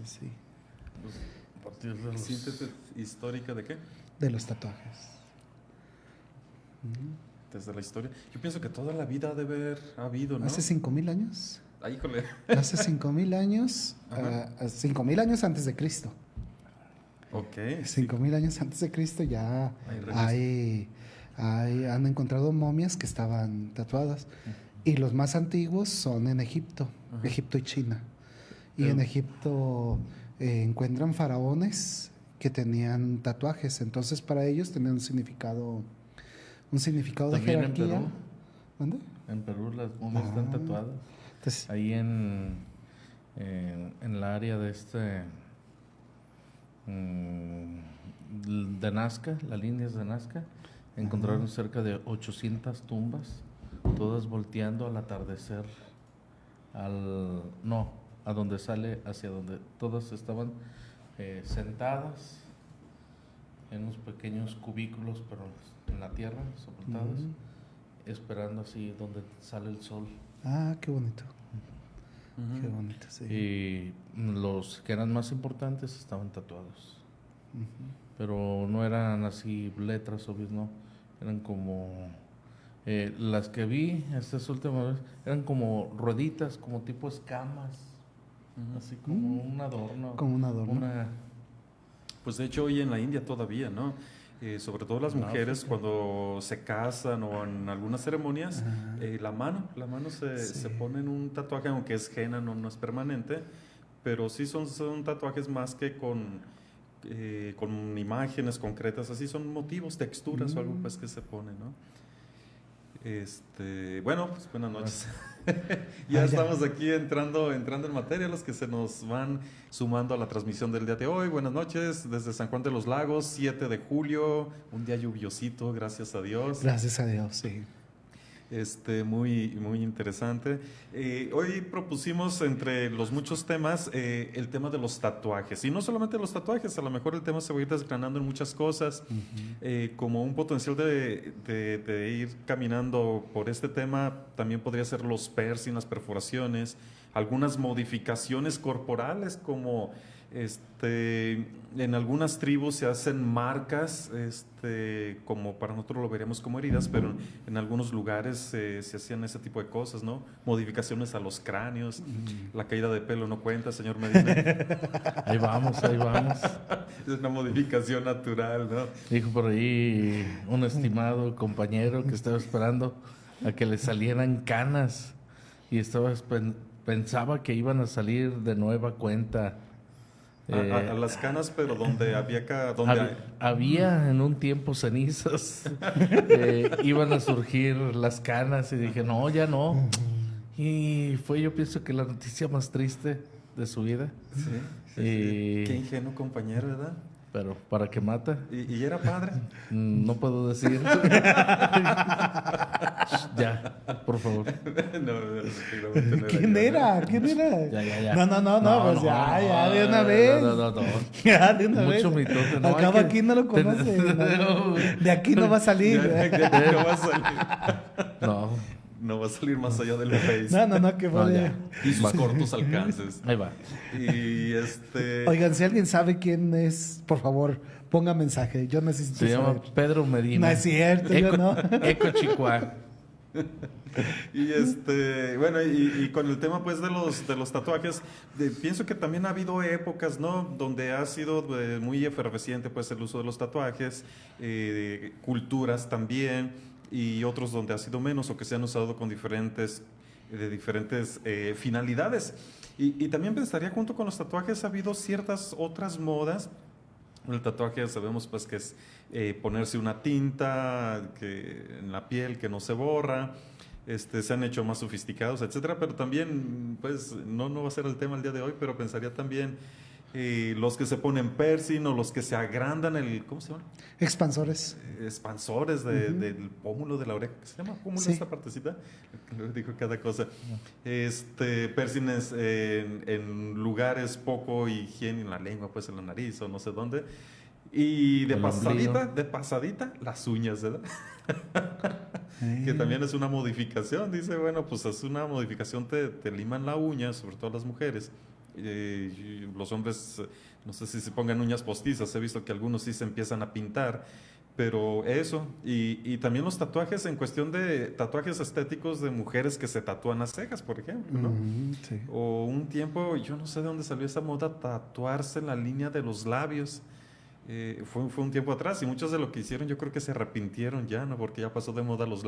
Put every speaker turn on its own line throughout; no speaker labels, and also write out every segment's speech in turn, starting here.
sí.
Pues, a partir de los...
¿Síntesis histórica de qué?
De los tatuajes.
Desde la historia. Yo pienso que toda la vida debe haber habido, ¿no?
Hace 5,000 años.
Ay, híjole.
Hace 5,000 años. 5,000 años antes de Cristo.
Ok.
5,000 años antes de Cristo ya han encontrado momias que estaban tatuadas. Y los más antiguos son en Egipto, Egipto y China. Y en Egipto encuentran faraones que tenían tatuajes. Entonces para ellos tenían un significado de jerarquía.
En Perú.
¿Dónde?
En Perú las momias están tatuadas.
Entonces,
Ahí en la área de de Nazca, las líneas de Nazca, encontraron cerca de 800 tumbas, todas volteando al atardecer, a donde sale, hacia donde todas estaban sentadas en unos pequeños cubículos, pero en la tierra, soportadas, esperando así donde sale el sol.
qué bonito. Qué bonito, sí.
Y los que eran más importantes estaban tatuados. Pero no eran así letras obvias, no. Eran como... las que vi estas últimas veces eran como rueditas, como tipo escamas. Así como un adorno.
Como un adorno.
Pues de hecho hoy en la India todavía, ¿no? Sobre todo las mujeres cuando se casan o en algunas ceremonias, la mano se pone en un tatuaje, aunque es henna, no es permanente, pero sí son tatuajes más que con imágenes concretas, así son motivos, texturas o algo pues que se pone, ¿no? Bueno, pues buenas noches. Ya estamos aquí entrando en materia, los que se nos van sumando a la transmisión del día de hoy. Buenas noches desde San Juan de los Lagos, 7 de julio, un día lluviosito, gracias a Dios.
Gracias a Dios, sí.
Muy, muy interesante. Hoy propusimos entre los muchos temas el tema de los tatuajes. Y no solamente los tatuajes, a lo mejor el tema se va a ir desgranando en muchas cosas. Como un potencial de ir caminando por este tema, también podría ser los piercing, las perforaciones, algunas modificaciones corporales como... en algunas tribus se hacen marcas, como para nosotros lo veríamos como heridas, pero en algunos lugares se hacían ese tipo de cosas, ¿no? Modificaciones a los cráneos, la caída de pelo no cuenta, señor Medina.
Ahí vamos.
Es una modificación natural, ¿no?
Dijo por ahí un estimado compañero que estaba esperando a que le salieran canas y pensaba que iban a salir de nueva cuenta.
A las canas, pero donde
había en un tiempo cenizas, iban a surgir las canas y dije, no, ya no. Y fue, yo pienso que la noticia más triste de su vida.
Sí. Qué ingenuo compañero, ¿verdad?
Pero, ¿para qué mata?
¿Y era padre?
No puedo decir. Ya, por favor.
¿Quién era?
Ya.
No, pues ya, de una vez.
No.
Ya, de una vez.
Mucho mitote, ¿no?
Al cabo aquí no lo conoce. De aquí no va a salir.
No va a salir.
No.
No va a salir más allá del Face.
No, que vale.
Y sus cortos alcances.
Ahí va.
Y
Oigan, si alguien sabe quién es, por favor, ponga mensaje. Yo necesito
Se
saber.
llama Pedro Medina.
No es cierto, yo no.
Eco Chicuá.
Y bueno, y con el tema pues de los tatuajes, pienso que también ha habido épocas, ¿no? Donde ha sido muy efervesciente pues el uso de los tatuajes, culturas también, y otros donde ha sido menos o que se han usado con diferentes finalidades. Y también pensaría, junto con los tatuajes ha habido ciertas otras modas. El tatuaje sabemos pues que es ponerse una tinta en la piel que no se borra. Se han hecho más sofisticados, etcétera, pero también pues no va a ser el tema el día de hoy, pero pensaría también los que se ponen piercing o los que se agrandan ¿cómo se llama?
Expansores
del pómulo de la oreja. ¿Qué se llama pómulo esta partecita? Lo dijo cada cosa. Piercings en lugares poco higiénicos, en la lengua, pues en la nariz o no sé dónde. Y de pasadita, las uñas, ¿verdad? Que también es una modificación. Dice, bueno, pues es una modificación, te liman la uña, sobre todo las mujeres, Los hombres, no sé si se pongan uñas postizas, he visto que algunos sí se empiezan a pintar, pero eso, y también los tatuajes en cuestión de tatuajes estéticos de mujeres que se tatúan las cejas, por ejemplo, ¿no?
Sí.
O un tiempo, yo no sé de dónde salió esa moda, tatuarse la línea de los labios. Fue un tiempo atrás y muchos de lo que hicieron yo creo que se arrepintieron ya, ¿no? Porque ya pasó de moda los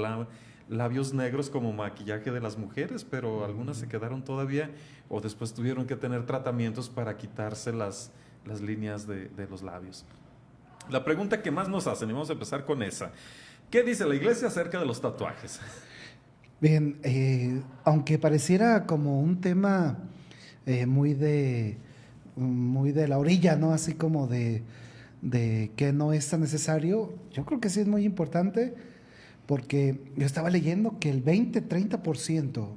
labios negros como maquillaje de las mujeres, pero algunas se quedaron todavía o después tuvieron que tener tratamientos para quitarse las líneas de los labios. La pregunta que más nos hacen, y vamos a empezar con esa. ¿Qué dice la iglesia acerca de los tatuajes?
Bien, aunque pareciera como un tema muy de la orilla, ¿no? Así como de que no es tan necesario, yo creo que sí es muy importante, porque yo estaba leyendo que el 20-30%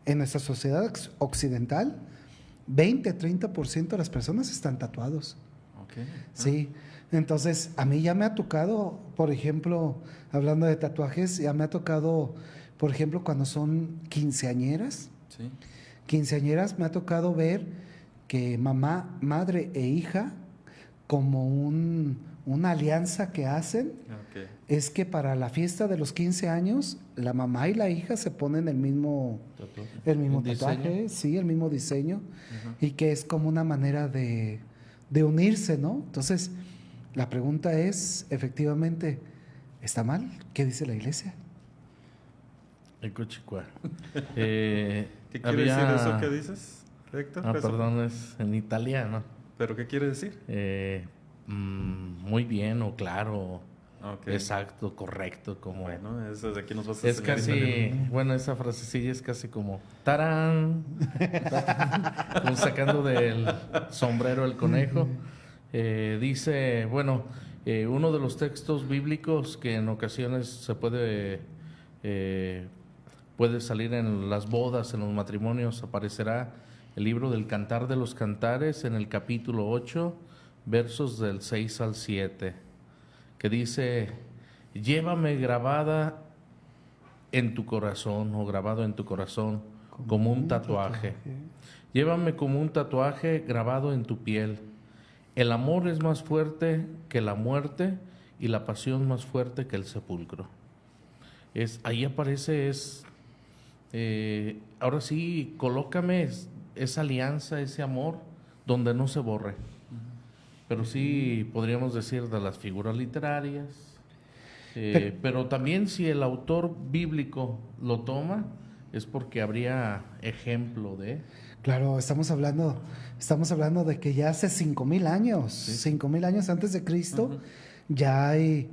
en nuestra sociedad occidental, 20-30% de las personas están tatuados.
Okay.
Sí, entonces a mí ya me ha tocado, por ejemplo, hablando de tatuajes, ya me ha tocado, por ejemplo, cuando son quinceañeras.
Sí.
Quinceañeras me ha tocado ver que mamá, madre e hija, como una alianza que hacen,
Okay.
es que para la fiesta de los 15 años, la mamá y la hija se ponen el mismo tatuaje,
¿Diseño?
sí, el mismo diseño,
Uh-huh.
y que es como una manera de unirse, ¿no? Entonces, la pregunta es, efectivamente, ¿está mal? ¿Qué dice la iglesia?
Ecochicua.
¿Qué quiere decir eso que dices, Héctor?
Perdón, es en italiano.
¿Pero qué quiere decir?
Muy bien o claro,
Okay.
exacto, correcto, como...
Bueno, eso de aquí nos vas a
Es
enseñar
casi,
italiano.
bueno, esa frasecilla es casi como ¡tarán! Como sacando del sombrero el conejo. Dice, bueno, uno de los textos bíblicos que en ocasiones se puede salir en las bodas, en los matrimonios, aparecerá el libro del Cantar de los Cantares en el capítulo 8, versos del 6 al 7, que dice: llévame grabada en tu corazón, o grabado en tu corazón, como un tatuaje. Llévame como un tatuaje grabado en tu piel. El amor es más fuerte que la muerte y la pasión más fuerte que el sepulcro. Ahí aparece, ahora sí, colócame esa alianza, ese amor, donde no se borre. Pero sí podríamos decir de las figuras literarias, pero también si el autor bíblico lo toma, es porque habría ejemplo de...
Claro, estamos hablando de que ya hace 5,000 años,
Sí.
5,000 años antes de Cristo, ya hay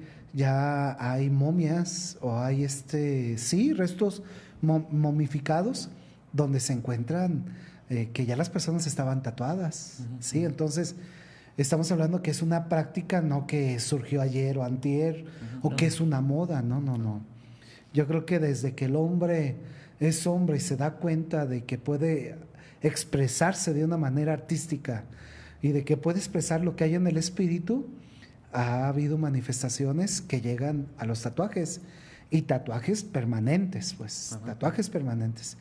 momias o hay restos momificados donde se encuentran que ya las personas estaban tatuadas, ¿sí? Entonces, estamos hablando que es una práctica, no que surgió ayer o antier, o que es una moda, no. Yo creo que desde que el hombre es hombre y se da cuenta de que puede expresarse de una manera artística y de que puede expresar lo que hay en el espíritu, ha habido manifestaciones que llegan a los tatuajes, y tatuajes permanentes, pues. Ajá. Tatuajes permanentes.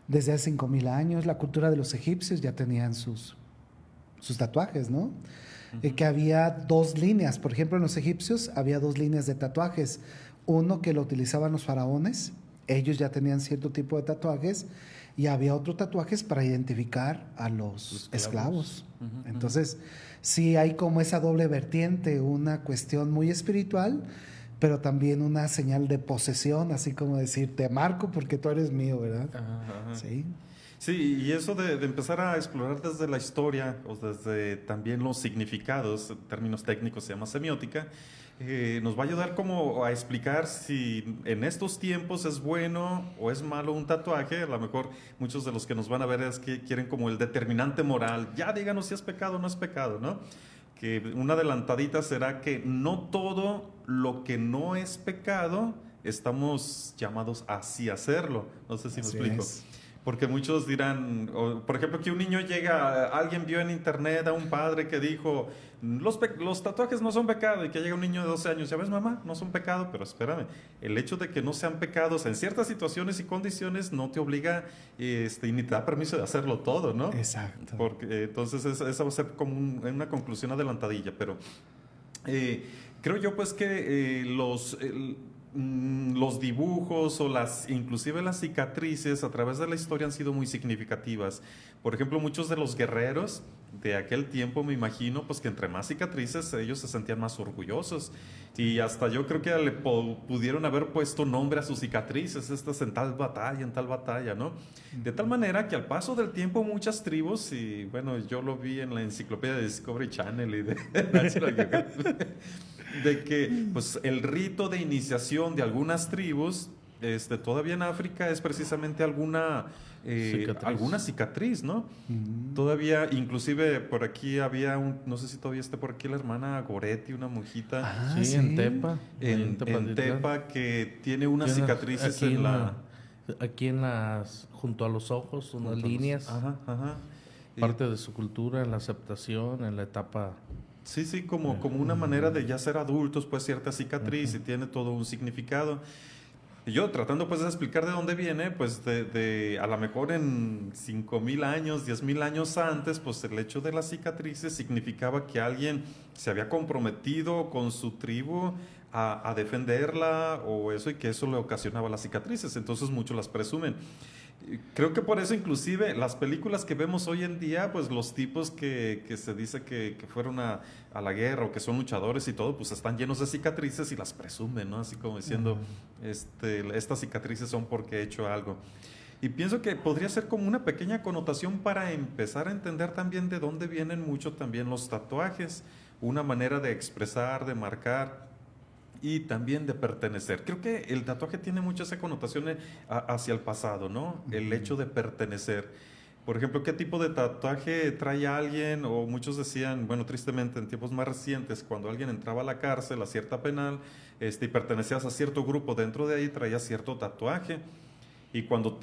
Desde hace 5,000 años, la cultura de los egipcios ya tenían sus tatuajes, ¿no? Que había 2 líneas, por ejemplo, en los egipcios había 2 líneas de tatuajes. Uno que lo utilizaban los faraones, ellos ya tenían cierto tipo de tatuajes, y había otros tatuajes para identificar a los esclavos. Entonces, sí hay como esa doble vertiente, una cuestión muy espiritual, pero también una señal de posesión, así como decir, te marco porque tú eres mío, ¿verdad?
Ajá.
Sí.
Sí, y eso de empezar a explorar desde la historia, o desde también los significados, en términos técnicos se llama semiótica, nos va a ayudar como a explicar si en estos tiempos es bueno o es malo un tatuaje. A lo mejor muchos de los que nos van a ver es que quieren como el determinante moral, ya díganos si es pecado o no es pecado, ¿no? Que una adelantadita será que no todo lo que no es pecado estamos llamados así a hacerlo. No sé si me explico. Porque muchos dirán, por ejemplo, que un niño llega, alguien vio en internet a un padre que dijo, los tatuajes no son pecado, y que llega un niño de 12 años, ya ves mamá, no son pecado, pero espérame, el hecho de que no sean pecados en ciertas situaciones y condiciones no te obliga y ni te da permiso de hacerlo todo, ¿no?
Exacto.
Porque entonces esa va a ser como una conclusión adelantadilla, pero creo yo pues que los dibujos o inclusive las cicatrices a través de la historia han sido muy significativas. Por ejemplo, muchos de los guerreros de aquel tiempo, me imagino, pues que entre más cicatrices ellos se sentían más orgullosos. Y hasta yo creo que le pudieron haber puesto nombre a sus cicatrices, estas en tal batalla, ¿no? De tal manera que al paso del tiempo muchas tribus, y bueno, yo lo vi en la enciclopedia de Discovery Channel y de National Geographic, de que pues el rito de iniciación de algunas tribus todavía en África es precisamente alguna cicatriz, ¿no? Todavía, inclusive por aquí había no sé si todavía está por aquí la hermana Goretti, una monjita.
Sí, en Tepa.
En Tepa, que tiene unas cicatrices
aquí junto a los ojos, unas líneas.
Ajá.
Parte de su cultura, en la aceptación, en la etapa. Sí,
como una manera de ya ser adultos, pues cierta cicatriz y tiene todo un significado. Y yo tratando pues de explicar de dónde viene, pues a lo mejor en 5,000 años, 10,000 años antes, pues el hecho de las cicatrices significaba que alguien se había comprometido con su tribu a defenderla o eso, y que eso le ocasionaba las cicatrices. Entonces muchos las presumen. Creo que por eso inclusive las películas que vemos hoy en día, pues los tipos que se dice que fueron a la guerra o que son luchadores y todo, pues están llenos de cicatrices y las presumen, ¿no? Así como diciendo, estas cicatrices son porque he hecho algo. Y pienso que podría ser como una pequeña connotación para empezar a entender también de dónde vienen mucho también los tatuajes, una manera de expresar, de marcar y también de pertenecer. Creo que el tatuaje tiene mucho esa connotación hacia el pasado, ¿no? El hecho de pertenecer. Por ejemplo, ¿qué tipo de tatuaje trae alguien? O muchos decían, bueno, tristemente en tiempos más recientes, cuando alguien entraba a la cárcel, a cierta penal, y pertenecías a cierto grupo, dentro de ahí traía cierto tatuaje. Y cuando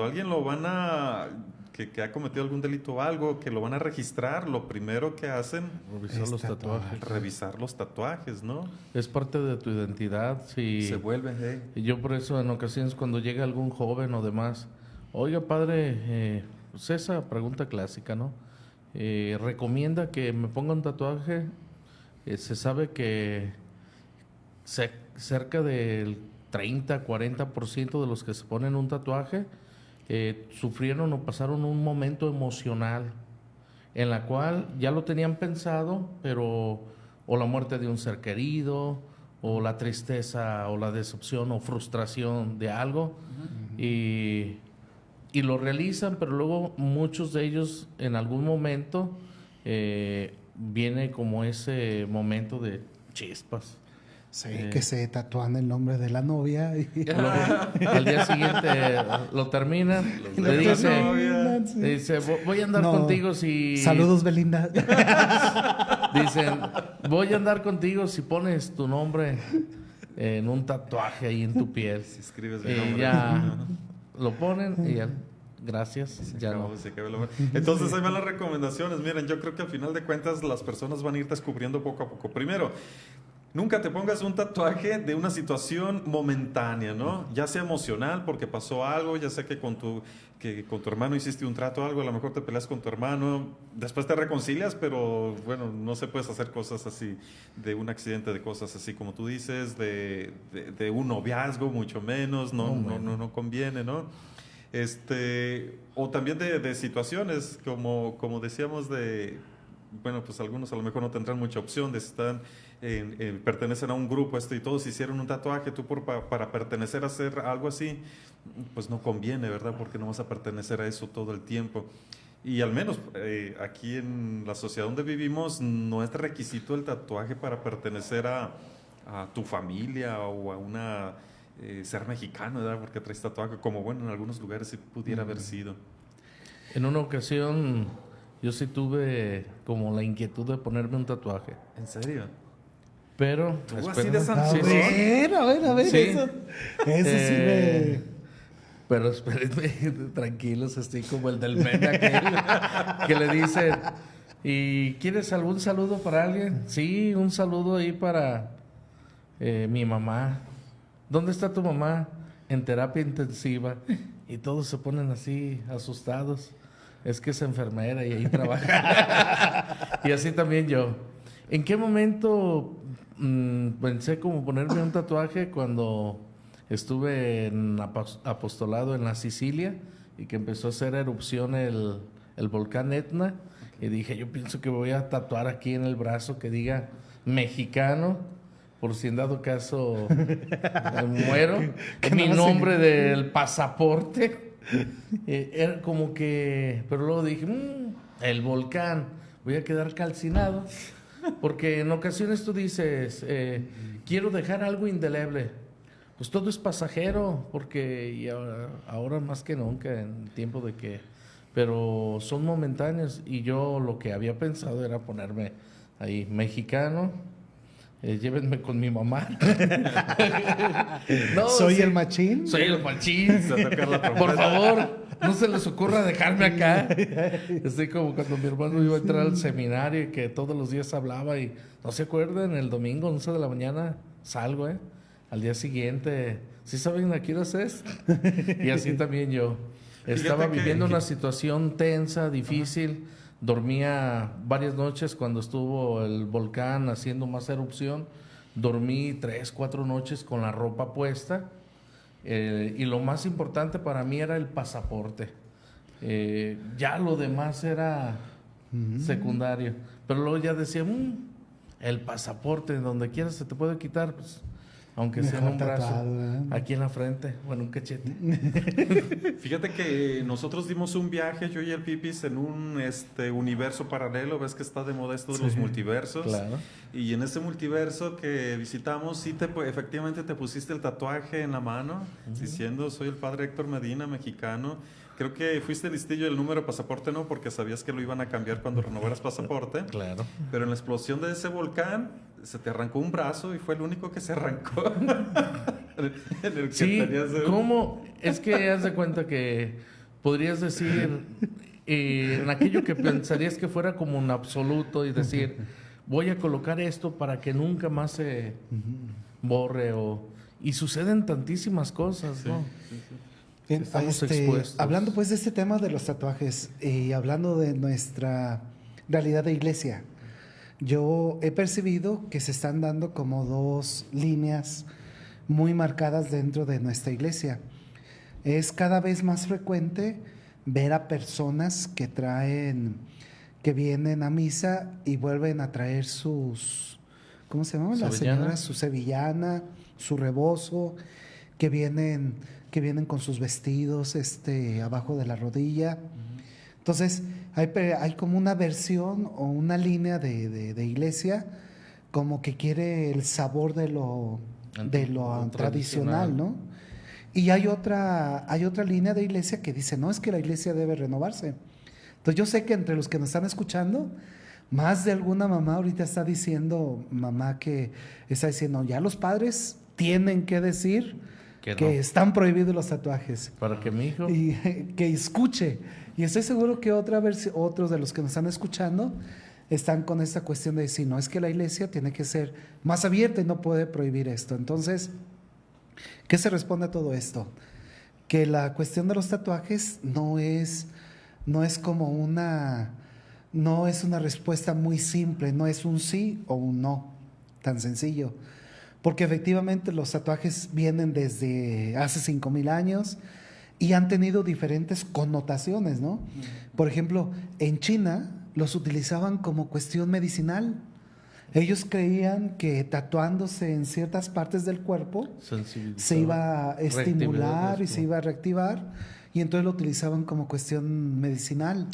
alguien lo van a... Que ha cometido algún delito o algo, que lo van a registrar, lo primero que hacen
revisar los tatuajes.
Revisar los tatuajes, ¿no?
Es parte de tu identidad. Si
se vuelve.
Y yo por eso en ocasiones cuando llega algún joven o demás, oiga padre, pues esa pregunta clásica, ¿no? ¿Recomienda que me ponga un tatuaje? Se sabe que cerca del 30-40% de los que se ponen un tatuaje sufrieron o pasaron un momento emocional en la cual ya lo tenían pensado, pero o la muerte de un ser querido, o la tristeza, o la decepción, o frustración de algo, y lo realizan, pero luego muchos de ellos en algún momento viene como ese momento de chispas.
Sí, que se tatúan el nombre de la novia. Y
al día siguiente lo terminan. Le dice, voy a andar contigo si...
Saludos, Belinda.
Dicen, voy a andar contigo si pones tu nombre en un tatuaje ahí en tu piel.
Si escribes el nombre.
Ya lo ponen y ya... Gracias.
Entonces ahí van las recomendaciones. Miren, yo creo que al final de cuentas las personas van a ir descubriendo poco a poco. Primero, nunca te pongas un tatuaje de una situación momentánea, ¿no? Ya sea emocional porque pasó algo, ya sea que con tu hermano hiciste un trato o algo, a lo mejor te peleas con tu hermano, después te reconcilias, pero bueno, no se puedes hacer cosas así, de un accidente, de cosas así como tú dices, de un noviazgo, mucho menos, no conviene, ¿no? O también de situaciones, como decíamos, bueno, pues algunos a lo mejor no tendrán mucha opción de estar pertenecen a un grupo y todos hicieron un tatuaje, tú para pertenecer a hacer algo así, pues no conviene, ¿verdad? Porque no vas a pertenecer a eso todo el tiempo. Y al menos aquí en la sociedad donde vivimos no es requisito el tatuaje para pertenecer a tu familia o a una... ser mexicano, ¿verdad? Porque traes tatuaje, como bueno, en algunos lugares sí pudiera haber sido.
En una ocasión yo sí tuve como la inquietud de ponerme un tatuaje.
¿En serio?
Pero...
así de
a ver,
sí.
eso sí me...
Pero espérenme, tranquilos, estoy como el del meme aquel que le dice, ¿y quieres algún saludo para alguien? Sí, un saludo ahí para mi mamá. ¿Dónde está tu mamá? En terapia intensiva. Y todos se ponen así, asustados. Es que es enfermera y ahí trabaja. Y así también yo. ¿En qué momento pensé como ponerme un tatuaje? Cuando estuve en apostolado en la Sicilia y que empezó a hacer erupción el volcán Etna. Y dije, yo pienso que voy a tatuar aquí en el brazo que diga mexicano, por si en dado caso muero. Mi nombre del pasaporte. Era como que, pero luego dije, el volcán, voy a quedar calcinado, porque en ocasiones tú dices, quiero dejar algo indeleble. Pues todo es pasajero, porque y ahora más que nunca, en tiempo de que, pero son momentáneos, y yo lo que había pensado era ponerme ahí, mexicano. Llévenme con mi mamá.
No, ¿Soy el machín?
Soy el machín. Por favor, no se les ocurra dejarme acá. Estoy como cuando mi hermano iba a entrar al seminario y que todos los días hablaba y no se acuerdan, el domingo 11 de la mañana salgo, al día siguiente, ¿sí saben a qué hora es? Y así también yo. Estaba viviendo una situación tensa, difícil. Dormía varias noches cuando estuvo el volcán haciendo más erupción. Dormí 3, 4 noches con la ropa puesta. Y lo más importante para mí era el pasaporte. Ya lo demás era secundario. Pero luego ya decía, el pasaporte, donde quieras se te puede quitar, pues, aunque sea en un brazo, aquí en la frente, o en un cachete.
Fíjate que nosotros dimos un viaje, yo y el Pipis, en un universo paralelo. Ves que está de moda esto de los multiversos.
Claro.
Y en ese multiverso que visitamos, sí, efectivamente te pusiste el tatuaje en la mano, diciendo, soy el padre Héctor Medina, mexicano. Creo que fuiste listillo del número de pasaporte, ¿no? Porque sabías que lo iban a cambiar cuando renovaras pasaporte.
Claro.
Pero en la explosión de ese volcán se te arrancó un brazo y fue el único que se arrancó. En el que
sí, ¿cómo? Es que haz de cuenta que podrías decir en aquello que pensarías que fuera como un absoluto y decir, voy a colocar esto para que nunca más se borre y suceden tantísimas cosas, ¿no?
Sí, sí.
Bien, hablando pues de este tema de los tatuajes y hablando de nuestra realidad de iglesia, yo he percibido que se están dando como dos líneas muy marcadas dentro de nuestra iglesia. Es cada vez más frecuente ver a personas que vienen a misa y vuelven a traer sus, ¿cómo se llama? Las señoras, su sevillana, su rebozo, que vienen con sus vestidos abajo de la rodilla. Entonces, hay como una versión o una línea de iglesia como que quiere el sabor de lo tradicional, ¿no? Y hay otra línea de iglesia que dice, no, es que la iglesia debe renovarse. Entonces, yo sé que entre los que nos están escuchando, más de alguna mamá ahorita está diciendo, ya los padres tienen que decir que están prohibidos los tatuajes.
Para que mi hijo...
Y que escuche. Y estoy seguro que otros de los que nos están escuchando están con esta cuestión de decir, no, es que la iglesia tiene que ser más abierta y no puede prohibir esto. Entonces, ¿qué se responde a todo esto? Que la cuestión de los tatuajes no es una respuesta muy simple, no es un sí o un no, tan sencillo. Porque efectivamente los tatuajes vienen desde hace 5,000 años y han tenido diferentes connotaciones, ¿no? Por ejemplo, en China los utilizaban como cuestión medicinal. Ellos creían que tatuándose en ciertas partes del cuerpo se iba a estimular y se iba a reactivar, y entonces lo utilizaban como cuestión medicinal.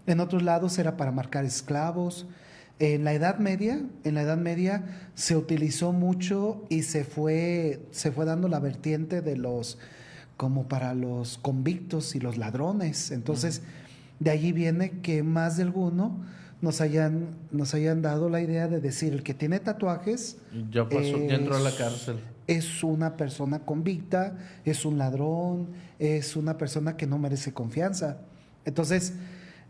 En otros lados era para marcar esclavos. En la Edad Media se utilizó mucho y se fue dando la vertiente como para los convictos y los ladrones. Entonces, de allí viene que más de alguno nos hayan dado la idea de decir, el que tiene tatuajes
Ya pasó, ya entró a la cárcel.
es una persona convicta, es un ladrón, es una persona que no merece confianza. Entonces,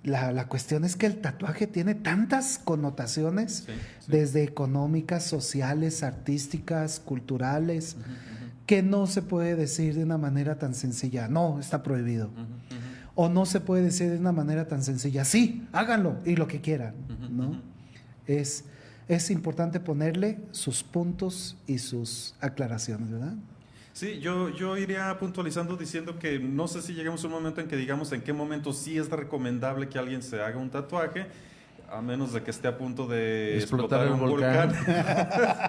la cuestión es que el tatuaje tiene tantas connotaciones, desde económicas, sociales, artísticas, culturales, que no se puede decir de una manera tan sencilla, no, está prohibido. O no se puede decir de una manera tan sencilla, sí, háganlo y lo que quieran, ¿no? Es importante ponerle sus puntos y sus aclaraciones, ¿verdad?
Sí, yo iría puntualizando diciendo que no sé si llegamos a un momento en que digamos en qué momento sí es recomendable que alguien se haga un tatuaje, a menos de que esté a punto de explotar un volcán,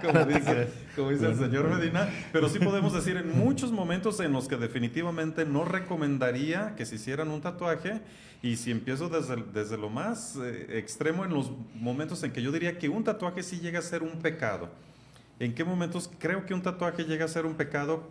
como dice el señor Medina, pero sí podemos decir en muchos momentos en los que definitivamente no recomendaría que se hicieran un tatuaje, y si empiezo desde lo más extremo, en los momentos en que yo diría que un tatuaje sí llega a ser un pecado. ¿En qué momentos creo que un tatuaje llega a ser un pecado?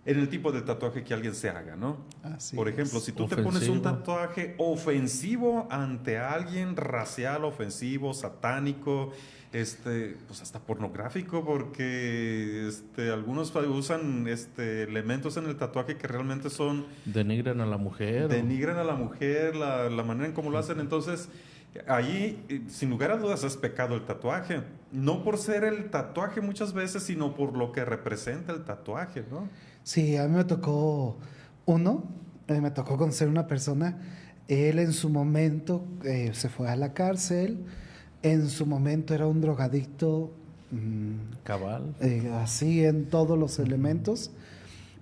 En el tipo de tatuaje que alguien se haga, ¿no?
Así
Por ejemplo, si tú te pones un tatuaje ofensivo ante alguien, racial, ofensivo, satánico, pues hasta pornográfico, porque algunos usan elementos en el tatuaje que realmente son...
Denigran a la mujer.
Denigran a la mujer, la manera en cómo lo hacen. Entonces, ahí, sin lugar a dudas, es pecado el tatuaje. No por ser el tatuaje muchas veces, sino por lo que representa el tatuaje, ¿no?
Sí, a mí me tocó me tocó conocer una persona. Él en su momento se fue a la cárcel, en su momento era un drogadicto
cabal,
así en todos los elementos,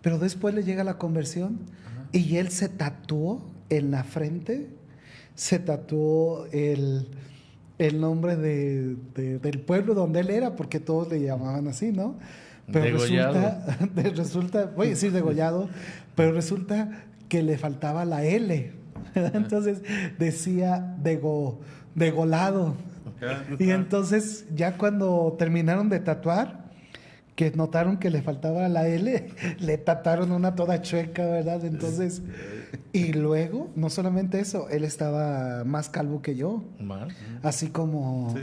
pero después le llega la conversión y él se tatuó en la frente, se tatuó el nombre del pueblo donde él era, porque todos le llamaban así, ¿no? Pero resulta, voy a decir degollado, pero resulta que le faltaba la L. Entonces decía degolado. Y entonces ya cuando terminaron de tatuar, que notaron que le faltaba la L, le tatuaron una toda chueca, ¿verdad? Entonces, y luego, no solamente eso, él estaba más calvo que yo. ¿Más? Así como...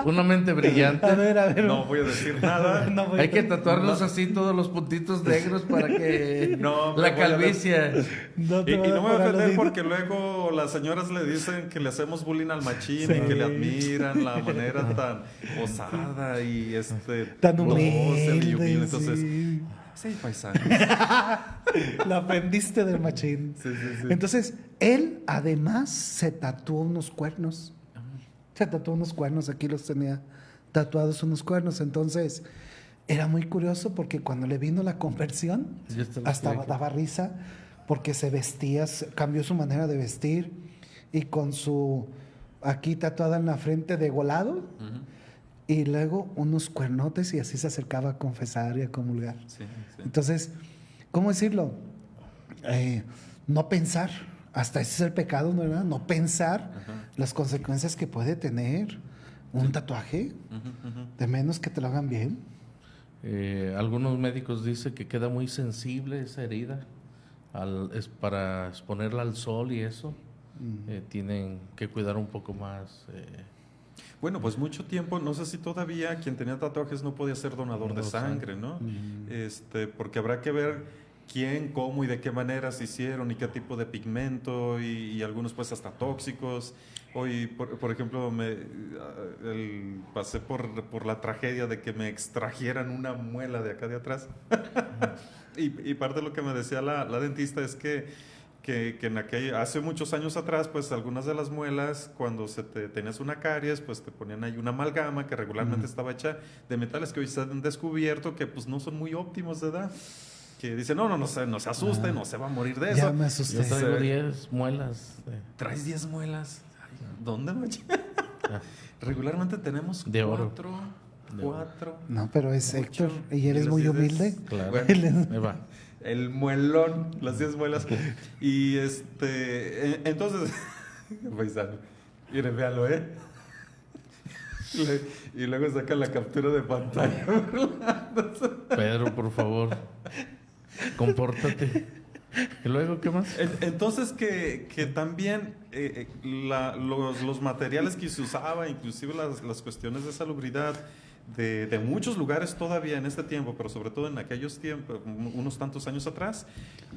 Una mente brillante.
A ver.
No voy a decir nada.
Hay que tatuarnos así todos los puntitos negros para que la calvicie.
Y no me voy a ofender porque luego las señoras le dicen que le hacemos bullying al machín y que le admiran la manera tan osada y
tan humilde.
Entonces, sí, paisano.
La aprendiste del machín.
Sí.
Entonces, él además se tatuó unos cuernos. Se tatuó unos cuernos, aquí los tenía tatuados unos cuernos. Entonces, era muy curioso porque cuando le vino la conversión, hasta daba risa porque se vestía, cambió su manera de vestir y con su aquí tatuada en la frente degolado. Y luego unos cuernotes y así se acercaba a confesar y a comulgar. Sí. Entonces, ¿cómo decirlo? No pensar, hasta ese es el pecado, ¿no? ¿verdad? No pensar las consecuencias que puede tener un tatuaje, de menos que te lo hagan bien.
Algunos médicos dicen que queda muy sensible esa herida es para exponerla al sol y eso. Tienen que cuidar un poco más...
Bueno, pues mucho tiempo, no sé si todavía quien tenía tatuajes no podía ser donador de sangre, ¿no? Porque habrá que ver quién, cómo y de qué manera se hicieron y qué tipo de pigmento y algunos pues hasta tóxicos. Hoy, por ejemplo, pasé por la tragedia de que me extrajeran una muela de acá de atrás. y parte de lo que me decía la dentista es que hace muchos años atrás, pues algunas de las muelas, cuando tenías una caries, pues te ponían ahí una amalgama que regularmente estaba hecha de metales que hoy se han descubierto que pues no son muy óptimos de edad. Que dicen, no se asuste, no se va a morir de eso.
Ya me asusté.
Yo traigo 10 muelas.
¿Traes 10 muelas? Ay, ¿dónde, macho? Regularmente tenemos
de
4.
No, pero es 8, Héctor, y eres muy humilde.
Claro.
Bueno, el muelón, las 10 muelas. Y entonces, paisano, miren, véanlo, y luego saca la captura de pantalla.
Pedro, por favor, compórtate. ¿Y luego qué más?
Entonces que también los materiales que se usaba, inclusive las cuestiones de salubridad de muchos lugares todavía en este tiempo, pero sobre todo en aquellos tiempos, unos tantos años atrás,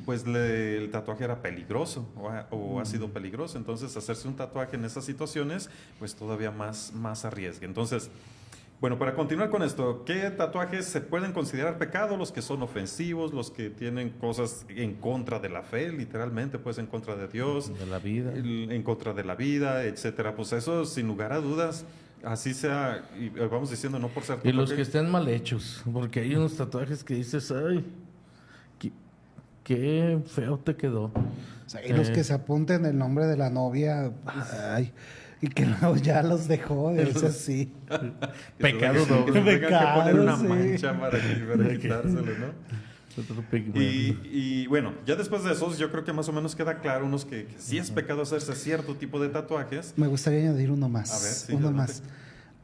pues el tatuaje era peligroso o ha sido peligroso. Entonces hacerse un tatuaje en esas situaciones, pues todavía más arriesgue. Entonces, bueno, para continuar con esto, ¿qué tatuajes se pueden considerar pecado? Los que son ofensivos, los que tienen cosas en contra de la fe, literalmente, pues en contra de Dios,
De la vida.
en contra de la vida, etcétera. Pues eso, sin lugar a dudas, así sea, y vamos diciendo, no por ser
Y los
tatuaje-
que estén mal hechos, porque hay unos tatuajes que dices, ay, qué feo te quedó.
O sea, y los que se apunten el nombre de la novia, ay, y que luego ya los dejó, es así.
Pecado
que
doble.
tengan que poner una
Pecado, sí.
mancha para quitárselo, ¿no? Y bueno, ya después de esos, yo creo que más o menos queda claro unos que sí es pecado hacerse cierto tipo de tatuajes.
Me gustaría añadir uno más.
A ver, sí,
uno
adelante.
más.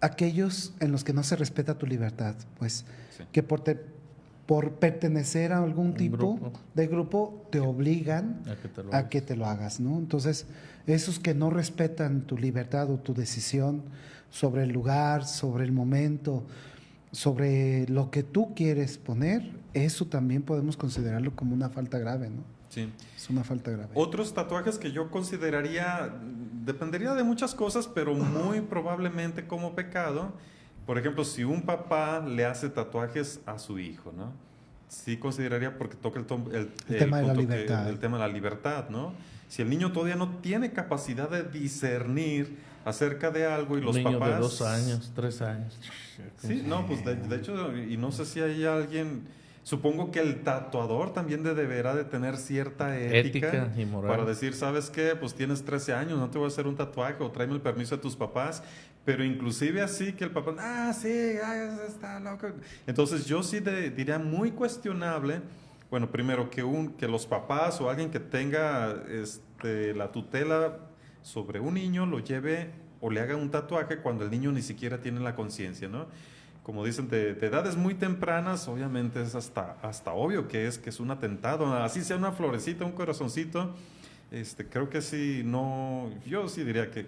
Aquellos en los que no se respeta tu libertad, pues,
Sí.
que por pertenecer a algún tipo
grupo.
de grupo te obligan
A que te lo
a
hagas.
que te lo hagas, ¿no? Entonces, esos que no respetan tu libertad o tu decisión sobre el lugar, sobre el momento, sobre lo que tú quieres poner, eso también podemos considerarlo como una falta grave, ¿no?
Sí.
Es una falta grave.
Otros tatuajes que yo consideraría, dependería de muchas cosas, pero muy probablemente como pecado. Por ejemplo, si un papá le hace tatuajes a su hijo, ¿no? Sí consideraría porque toca el
tema de la
punto
libertad.
el tema de la libertad, ¿no? Si el niño todavía no tiene capacidad de discernir acerca de algo y los
niño
papás...
de 2 años, 3 años.
Sí, no, pues de hecho, y no sé si hay alguien, supongo que el tatuador también deberá de tener cierta ética
Y moral.
para decir, ¿sabes qué? Pues tienes 13 años, no te voy a hacer un tatuaje o tráeme el permiso de tus papás, pero inclusive así que el papá, sí, está loco. Entonces yo sí diría muy cuestionable, bueno, primero que los papás o alguien que tenga la tutela sobre un niño lo lleve o le haga un tatuaje cuando el niño ni siquiera tiene la conciencia, ¿no? Como dicen, de edades muy tempranas, obviamente es hasta obvio que es un atentado, así sea una florecita, un corazoncito, creo que sí, no, yo sí diría que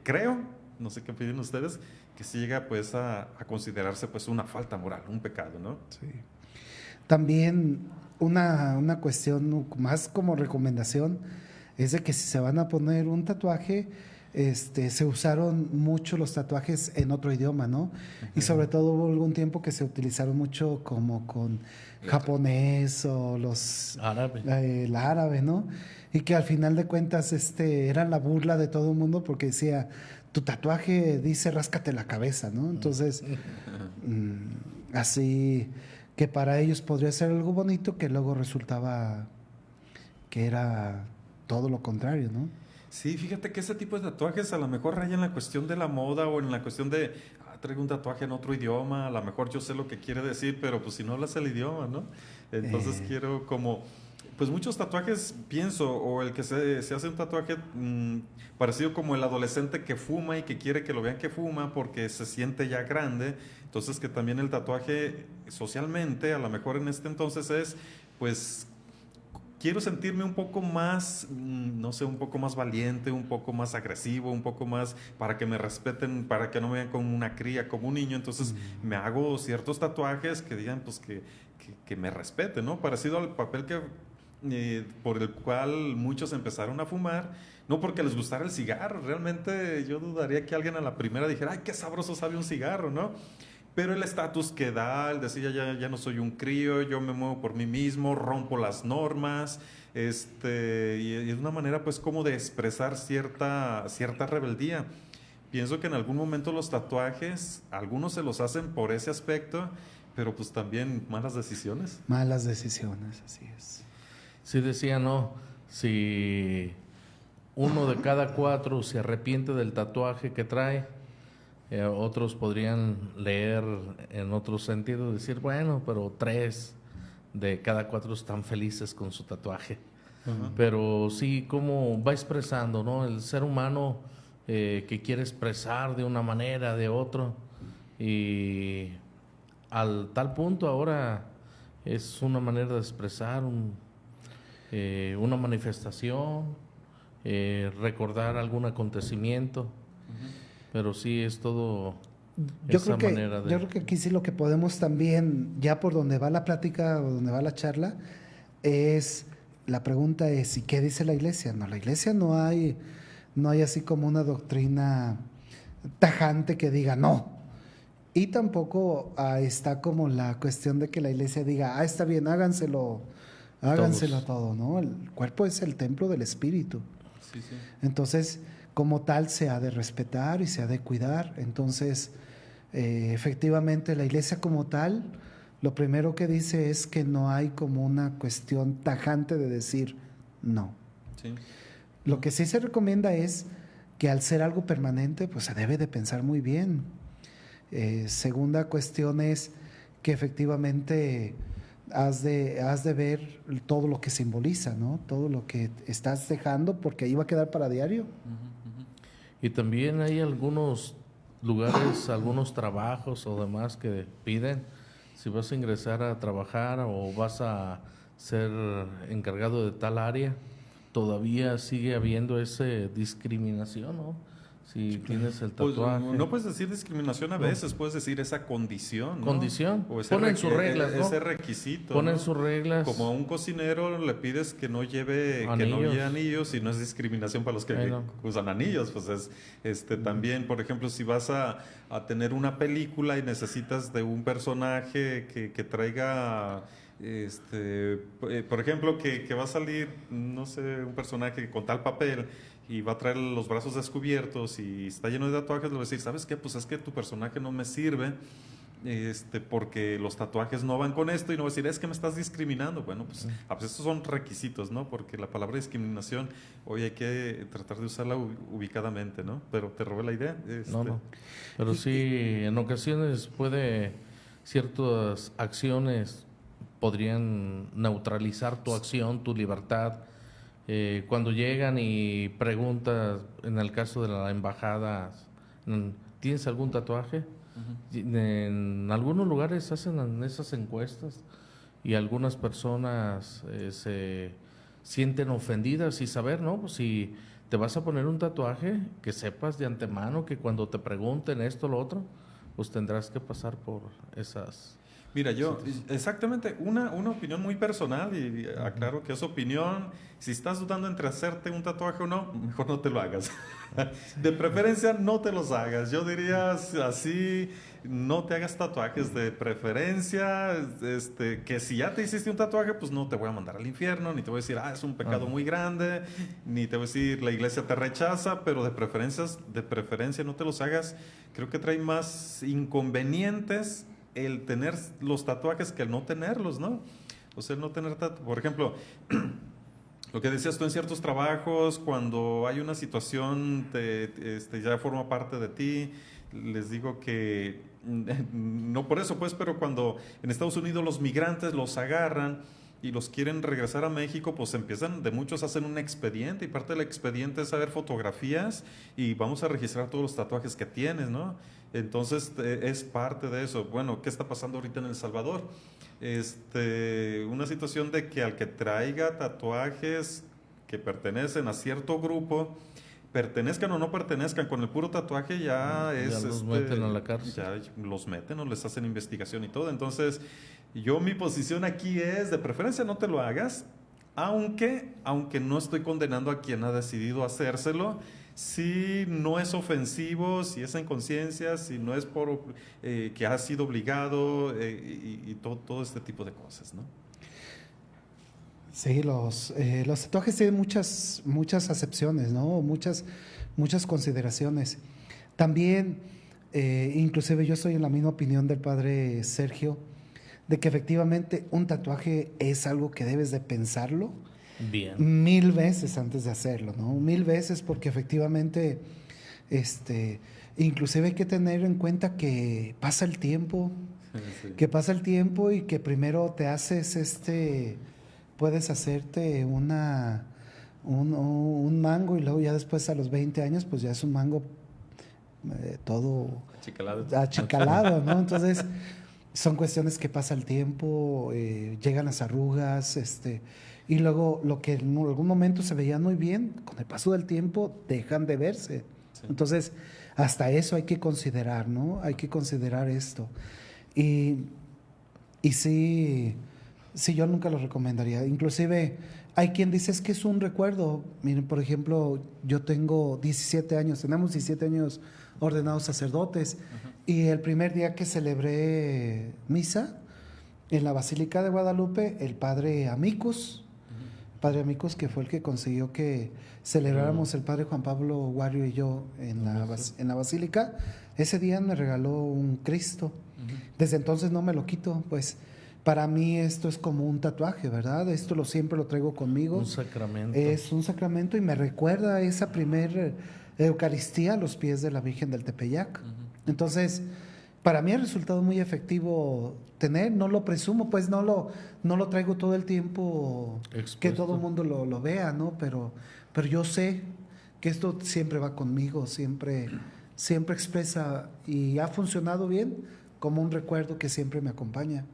creo, no sé qué opinan ustedes, que sí llega pues a considerarse pues una falta moral, un pecado, ¿no?
Sí. También una cuestión más como recomendación es de que si se van a poner un tatuaje, se usaron mucho los tatuajes en otro idioma, ¿no? Y sobre todo hubo algún tiempo que se utilizaron mucho como con japonés o el árabe, ¿no? Y que al final de cuentas eran la burla de todo el mundo porque decía, tu tatuaje dice ráscate la cabeza, ¿no? Entonces, así que para ellos podría ser algo bonito que luego resultaba que era todo lo contrario, ¿no?
Sí, fíjate que ese tipo de tatuajes a lo mejor raya en la cuestión de la moda o en la cuestión de traigo un tatuaje en otro idioma, a lo mejor yo sé lo que quiere decir, pero pues si no hablas el idioma, ¿no? Entonces quiero como, pues muchos tatuajes pienso, o el que se hace un tatuaje parecido como el adolescente que fuma y que quiere que lo vean que fuma porque se siente ya grande, entonces que también el tatuaje socialmente, a lo mejor en este entonces es, pues quiero sentirme un poco más, no sé, un poco más valiente, un poco más agresivo, un poco más para que me respeten, para que no me vean como una cría, como un niño. Entonces me hago ciertos tatuajes que digan, pues que me respeten, ¿no? Parecido al papel por el cual muchos empezaron a fumar, no porque les gustara el cigarro. Realmente yo dudaría que alguien a la primera dijera, ay, qué sabroso sabe un cigarro, ¿no? Pero el estatus que da, el decir ya no soy un crío, yo me muevo por mí mismo, rompo las normas, y es una manera pues como de expresar cierta rebeldía. Pienso que en algún momento los tatuajes, algunos se los hacen por ese aspecto, pero pues también malas decisiones.
Malas decisiones, así es.
Sí decía, no, si 1 de cada 4 se arrepiente del tatuaje que trae, otros podrían leer en otro sentido, decir, bueno, pero 3 de cada 4 están felices con su tatuaje. Pero sí, como va expresando, ¿no? El ser humano que quiere expresar de una manera, de otro, y al tal punto ahora es una manera de expresar una manifestación, recordar algún acontecimiento, pero sí es todo esa manera de...
Yo creo que aquí sí lo que podemos también, ya por donde va la plática o donde va la charla, la pregunta es, ¿y qué dice la iglesia? No, la iglesia no hay así como una doctrina tajante que diga no. Y tampoco está como la cuestión de que la iglesia diga, está bien, háganselo todo, ¿no? El cuerpo es el templo del espíritu.
Sí, sí.
Entonces, como tal, se ha de respetar y se ha de cuidar. Entonces, efectivamente, la iglesia como tal, lo primero que dice es que no hay como una cuestión tajante de decir no.
Sí.
Lo que sí se recomienda es que al ser algo permanente, pues se debe de pensar muy bien. Segunda cuestión es que efectivamente has de ver todo lo que simboliza, ¿no? Todo lo que estás dejando, porque ahí va a quedar para diario.
Y también hay algunos lugares, algunos trabajos o demás que piden, si vas a ingresar a trabajar o vas a ser encargado de tal área, todavía sigue habiendo esa discriminación, ¿no? Si tienes el tatuaje.
Pues, no puedes decir discriminación a veces, puedes decir esa condición, ¿no?
Condición.
O ese
Ponen sus reglas, ¿no?
Ese requisito,
Ponen
¿no?
sus reglas.
Como a un cocinero le pides que no lleve anillos y no es discriminación para los que usan anillos, pues es también, por ejemplo, si vas a tener una película y necesitas de un personaje que traiga por ejemplo, que va a salir, no sé, un personaje con tal papel y va a traer los brazos descubiertos y está lleno de tatuajes, le voy a decir, ¿sabes qué? Pues es que tu personaje no me sirve, porque los tatuajes no van con esto, y no voy a decir, es que me estás discriminando. Bueno, pues estos son requisitos, ¿no? Porque la palabra discriminación, hoy hay que tratar de usarla ubicadamente, ¿no? Pero te robé la idea.
No. Pero sí, en ocasiones ciertas acciones podrían neutralizar tu acción, tu libertad. Cuando llegan y preguntas, en el caso de la embajada, ¿tienes algún tatuaje? En algunos lugares hacen esas encuestas y algunas personas se sienten ofendidas y saber, ¿no? Pues si te vas a poner un tatuaje, que sepas de antemano que cuando te pregunten esto o lo otro, pues tendrás que pasar por esas...
Mira, exactamente, una opinión muy personal, y aclaro que es opinión. Si estás dudando entre hacerte un tatuaje o no, mejor no te lo hagas. De preferencia, no te los hagas. Yo diría así, no te hagas tatuajes de preferencia. Que si ya te hiciste un tatuaje, pues no te voy a mandar al infierno, ni te voy a decir, es un pecado muy grande, ni te voy a decir, la iglesia te rechaza, pero de preferencia no te los hagas. Creo que trae más inconvenientes el tener los tatuajes que el no tenerlos, ¿no? O sea, el no tener por ejemplo, lo que decías tú en ciertos trabajos, cuando hay una situación ya forma parte de ti, les digo que no por eso, pues, pero cuando en Estados Unidos los migrantes los agarran y los quieren regresar a México, pues muchos hacen un expediente, y parte del expediente es saber fotografías y vamos a registrar todos los tatuajes que tienes, ¿no? Entonces es parte de eso. Bueno, ¿qué está pasando ahorita en El Salvador? Una situación de que al que traiga tatuajes que pertenecen a cierto grupo, pertenezcan o no pertenezcan, con el puro tatuaje ya
los meten a la cárcel.
Ya los meten o les hacen investigación y todo. Entonces, mi posición aquí es, de preferencia no te lo hagas, aunque no estoy condenando a quien ha decidido hacérselo. Si no es ofensivo, si es en conciencia, si no es por que ha sido obligado, y todo este tipo de cosas, ¿no?
Sí, los tatuajes tienen muchas acepciones, ¿no? Muchas consideraciones. También, inclusive yo estoy en la misma opinión del padre Sergio, de que efectivamente un tatuaje es algo que debes de pensarlo
bien
1000 veces antes de hacerlo, ¿no? 1000 veces, porque efectivamente, inclusive hay que tener en cuenta que pasa el tiempo, y que primero te haces puedes hacerte un mango, y luego ya después a los 20 años pues ya es un mango todo achicalado, ¿no? Entonces son cuestiones que pasa el tiempo, llegan las arrugas, Y luego lo que en algún momento se veía muy bien, con el paso del tiempo dejan de verse.
Sí.
Entonces, hasta eso hay que considerar, ¿no? Hay que considerar esto. Y, y sí, sí, yo nunca lo recomendaría. Inclusive, hay quien dice es que es un recuerdo. Miren, por ejemplo, yo tengo 17 años, tenemos 17 años ordenados sacerdotes. Y el primer día que celebré misa en la Basílica de Guadalupe, el padre Amicus, que fue el que consiguió que celebráramos el padre Juan Pablo Guario y yo en la Basílica, ese día me regaló un Cristo. Desde entonces no me lo quito, pues para mí esto es como un tatuaje, ¿verdad? Esto siempre lo traigo conmigo.
Un sacramento.
Es un sacramento y me recuerda a esa primer Eucaristía a los pies de la Virgen del Tepeyac. Entonces, para mí ha resultado muy efectivo tener, no lo presumo, pues no lo traigo todo el tiempo
Expuesto.
que todo el mundo lo vea, ¿no? Pero yo sé que esto siempre va conmigo, siempre expresa y ha funcionado bien como un recuerdo que siempre me acompaña.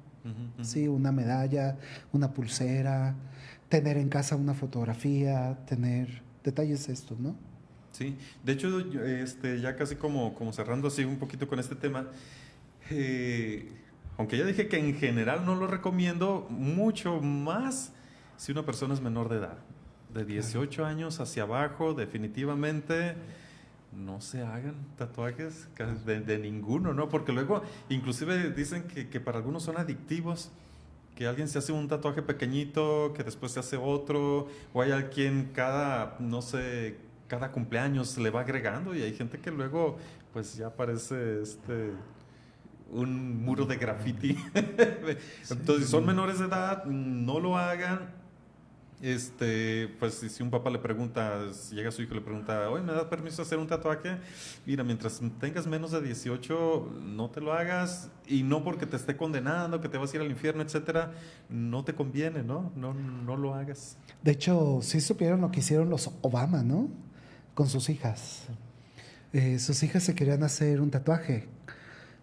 Sí, una medalla, una pulsera, tener en casa una fotografía, tener detalles estos, ¿no?
Sí, de hecho, ya casi como cerrando así un poquito con este tema, aunque ya dije que en general no lo recomiendo, mucho más si una persona es menor de edad, de 18 años hacia abajo, definitivamente no se hagan tatuajes de ninguno, ¿no? Porque luego inclusive dicen que para algunos son adictivos, que alguien se hace un tatuaje pequeñito, que después se hace otro, o hay alguien no sé, cada cumpleaños le va agregando y hay gente que luego pues ya parece un muro de graffiti. Entonces, si son menores de edad, no lo hagan. Pues si un papá le pregunta, si llega su hijo y le pregunta, oye, ¿me da permiso de hacer un tatuaje? Mira, mientras tengas menos de 18, no te lo hagas, y no porque te esté condenando, que te vas a ir al infierno, etcétera, no te conviene, ¿no? No lo hagas.
De hecho, sí supieron lo que hicieron los Obama, ¿no? Con sus hijas. Sus hijas se querían hacer un tatuaje.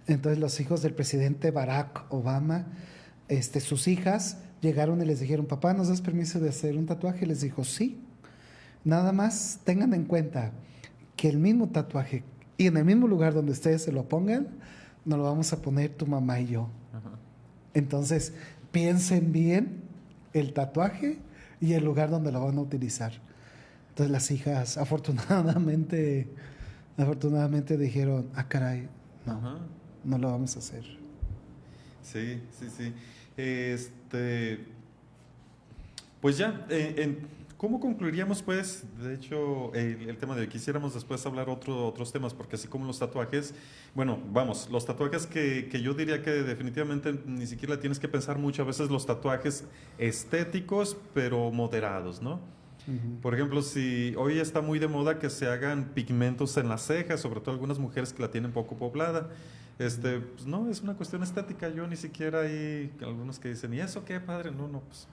Entonces los hijos del presidente Barack Obama, sus hijas llegaron y les dijeron, papá, ¿nos das permiso de hacer un tatuaje? Y les dijo, sí. Nada más tengan en cuenta que el mismo tatuaje y en el mismo lugar donde ustedes se lo pongan, nos lo vamos a poner tu mamá y yo.
Ajá.
Entonces, piensen bien el tatuaje y el lugar donde lo van a utilizar. Entonces las hijas afortunadamente dijeron, ah, caray,
Ajá.
no lo vamos a hacer.
Sí. Pues ya, ¿cómo concluiríamos, pues? De hecho, el tema de hoy. Quisiéramos después hablar otros temas, porque así como los tatuajes, bueno, vamos, los tatuajes que yo diría que definitivamente ni siquiera tienes que pensar mucho, a veces los tatuajes estéticos, pero moderados, ¿no? Por ejemplo, si hoy está muy de moda que se hagan pigmentos en las cejas, sobre todo algunas mujeres que la tienen poco poblada, pues no, es una cuestión estética. Yo ni siquiera hay algunos que dicen, ¿y eso qué, padre? No, pues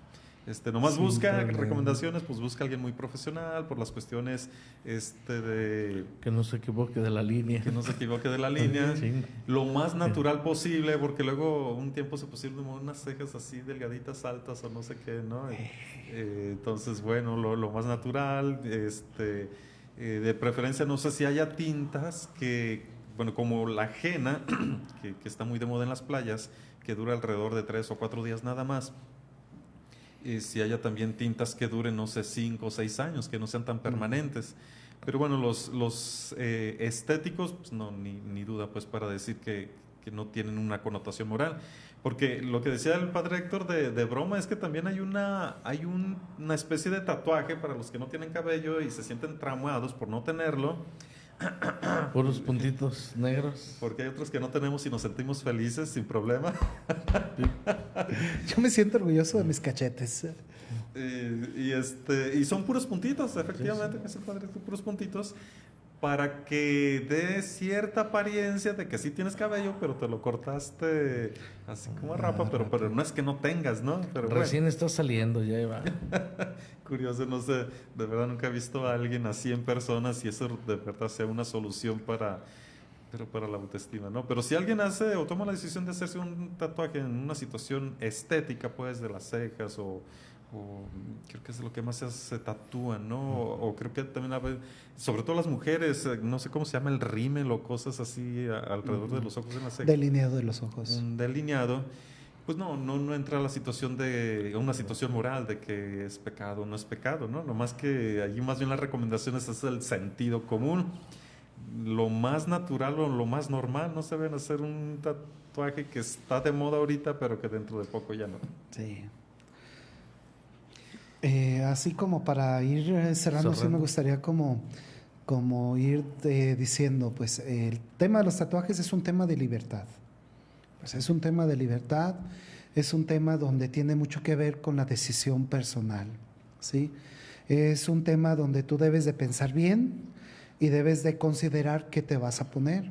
nomás
Sin
busca
problema.
recomendaciones, pues busca a alguien muy profesional por las cuestiones de
Que no se equivoque de la línea.
que no se equivoque de la línea,
Sí.
lo más natural posible, porque luego un tiempo se pusieron unas cejas así delgaditas, altas o no sé qué, ¿no? Entonces, bueno, lo más natural, de preferencia, no sé si haya tintas que, bueno, como la henna, que está muy de moda en las playas, que dura alrededor de 3 o 4 días nada más. Si haya también tintas que duren, no sé, 5 o 6 años, que no sean tan permanentes. Pero bueno, los estéticos, pues no, ni duda, pues para decir que no tienen una connotación moral. Porque lo que decía el padre Héctor de broma es que también hay una especie de tatuaje para los que no tienen cabello y se sienten traumados por no tenerlo.
Puros puntitos negros.
Porque hay otros que no tenemos y nos sentimos felices sin problema.
Yo me siento orgulloso de mis cachetes.
Y son puros puntitos, efectivamente, que es el padre, puros puntitos, para que dé cierta apariencia de que sí tienes cabello, pero te lo cortaste así como a rapa, pero no es que no tengas, ¿no? Pero
Recién está saliendo, ya va.
curioso, no sé, de verdad nunca he visto a alguien así en persona, si eso de verdad sea una solución para la autoestima, ¿no? Pero si alguien hace o toma la decisión de hacerse un tatuaje en una situación estética, pues, de las cejas o o creo que es lo que más se tatúan, ¿no? O creo que también, sobre todo las mujeres, no sé cómo se llama, el rímel o cosas así alrededor de los ojos en la ceja.
Delineado de los ojos.
Un delineado. Pues no entra la situación de una situación moral de que es pecado o no es pecado, ¿no? Nomás que allí más bien las recomendaciones es el sentido común. Lo más natural o lo más normal, no se deben hacer un tatuaje que está de moda ahorita, pero que dentro de poco ya no.
Sí. Así como para ir cerrando, sí me gustaría como ir diciendo, pues el tema de los tatuajes es un tema de libertad. Pues es un tema de libertad, es un tema donde tiene mucho que ver con la decisión personal, ¿sí? Es un tema donde tú debes de pensar bien y debes de considerar qué te vas a poner.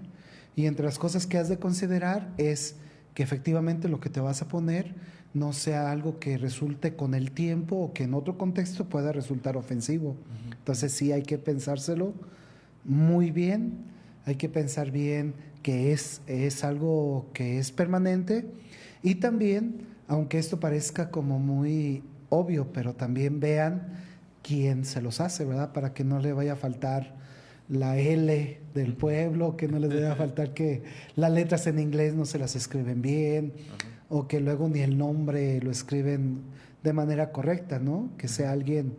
Y entre las cosas que has de considerar es que efectivamente lo que te vas a poner no sea algo que resulte con el tiempo o que en otro contexto pueda resultar ofensivo. Entonces sí hay que pensárselo muy bien, hay que pensar bien que es algo que es permanente y también, aunque esto parezca como muy obvio, pero también vean quién se los hace, ¿verdad? Para que no le vaya a faltar la L del pueblo, que no les vaya a faltar que las letras en inglés no se las escriben bien, o que luego ni el nombre lo escriben de manera correcta, ¿no? Que sea alguien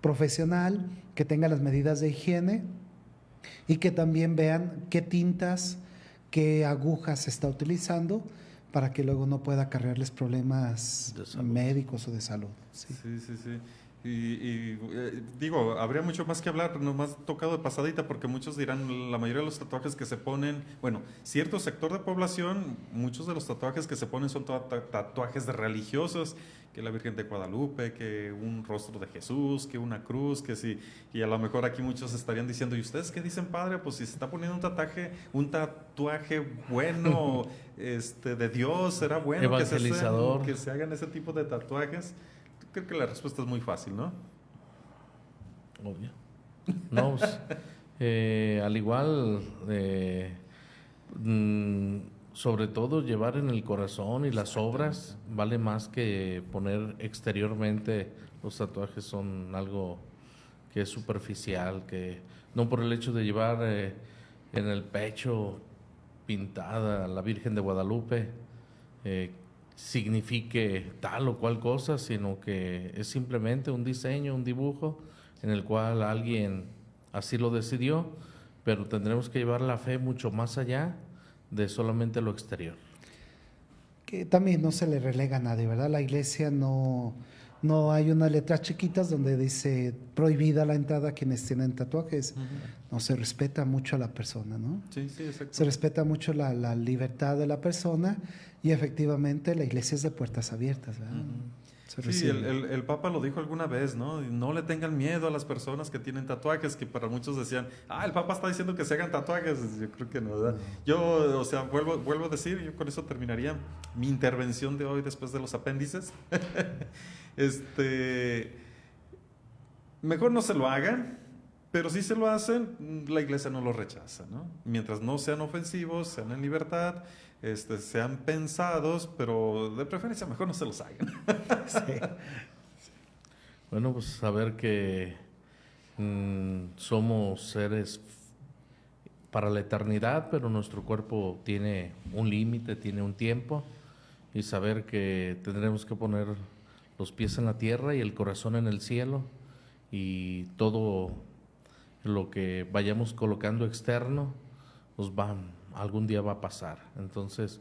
profesional, que tenga las medidas de higiene y que también vean qué tintas, qué agujas se está utilizando para que luego no pueda acarrearles problemas médicos o de salud. Sí.
Digo, habría mucho más que hablar, nomás tocado de pasadita, porque muchos dirán, la mayoría de los tatuajes que se ponen, bueno, cierto sector de población, muchos de los tatuajes que se ponen son tatuajes de religiosos, que la Virgen de Guadalupe, que un rostro de Jesús, que una cruz, que sí, y a lo mejor aquí muchos estarían diciendo, ¿y ustedes qué dicen, padre? Pues si se está poniendo un tatuaje bueno, de Dios, será bueno que se hagan ese tipo de tatuajes. Creo que la respuesta es muy fácil, ¿no?
Obvio. No, pues, al igual, sobre todo llevar en el corazón y las obras vale más que poner exteriormente. Los tatuajes son algo que es superficial, que no por el hecho de llevar en el pecho pintada la Virgen de Guadalupe, signifique tal o cual cosa, sino que es simplemente un diseño, un dibujo en el cual alguien así lo decidió, pero tendremos que llevar la fe mucho más allá de solamente lo exterior.
Que también no se le relega a nadie, ¿verdad? La iglesia no hay unas letras chiquitas donde dice prohibida la entrada a quienes tienen tatuajes. No, se respeta mucho a la persona, ¿no?
Sí, exacto.
Se respeta mucho la libertad de la persona y efectivamente la iglesia es de puertas abiertas, ¿verdad?
Sí, el Papa lo dijo alguna vez, ¿no? No le tengan miedo a las personas que tienen tatuajes, que para muchos decían, el Papa está diciendo que se hagan tatuajes. Yo creo que no, ¿verdad? Yo, o sea, vuelvo a decir, yo con eso terminaría mi intervención de hoy después de los apéndices. Mejor no se lo hagan, pero si se lo hacen, la iglesia no lo rechaza, ¿no? Mientras no sean ofensivos, sean en libertad, sean pensados, pero de preferencia mejor no se los hagan.
Sí.
Bueno, pues saber que somos seres para la eternidad, pero nuestro cuerpo tiene un límite, tiene un tiempo, y saber que tendremos que poner los pies en la tierra y el corazón en el cielo, y todo lo que vayamos colocando externo, pues algún día va a pasar. Entonces,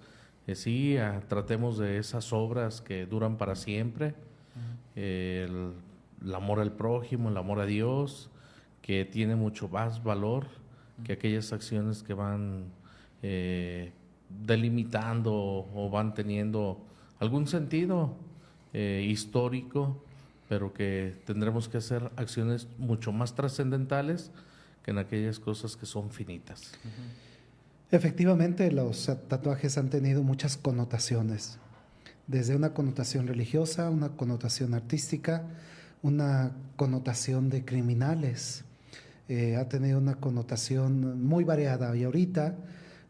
sí, tratemos de esas obras que duran para siempre, el amor al prójimo, el amor a Dios, que tiene mucho más valor que aquellas acciones que van delimitando o van teniendo algún sentido histórico, pero que tendremos que hacer acciones mucho más trascendentales que en aquellas cosas que son finitas.
Efectivamente, los tatuajes han tenido muchas connotaciones, desde una connotación religiosa, una connotación artística, una connotación de criminales. Ha tenido una connotación muy variada y ahorita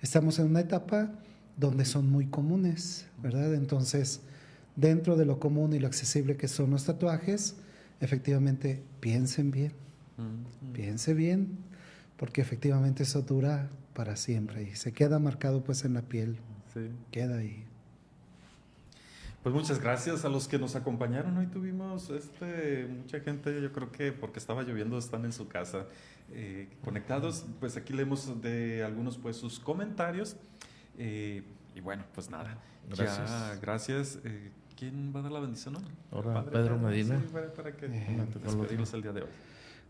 estamos en una etapa donde son muy comunes, ¿verdad? Entonces, dentro de lo común y lo accesible que son los tatuajes, efectivamente piensen bien, piense bien, porque efectivamente eso dura para siempre y se queda marcado pues en la piel,
Sí.
queda ahí.
Pues muchas gracias a los que nos acompañaron. Hoy tuvimos mucha gente, yo creo que porque estaba lloviendo están en su casa conectados. Pues aquí leemos de algunos pues sus comentarios. Y bueno, pues nada.
Gracias.
Ya, gracias. ¿Quién va a dar la bendición hoy?
Ahora, Pedro Medina.
Sí, para que despedirlos el día de hoy.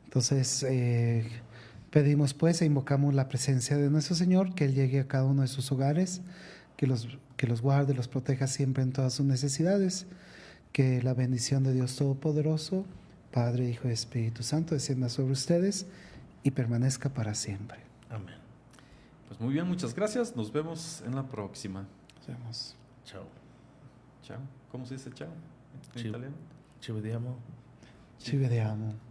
Entonces, pedimos pues e invocamos la presencia de nuestro Señor, que Él llegue a cada uno de sus hogares, que los guarde, los proteja siempre en todas sus necesidades, que la bendición de Dios Todopoderoso, Padre, Hijo y Espíritu Santo, descienda sobre ustedes y permanezca para siempre.
Amén.
Pues muy bien, muchas gracias. Nos vemos en la próxima.
Nos vemos.
Chao.
Chao. ¿Cómo se dice chao en
Ci-
italiano?
Ci vediamo.
Ci vediamo.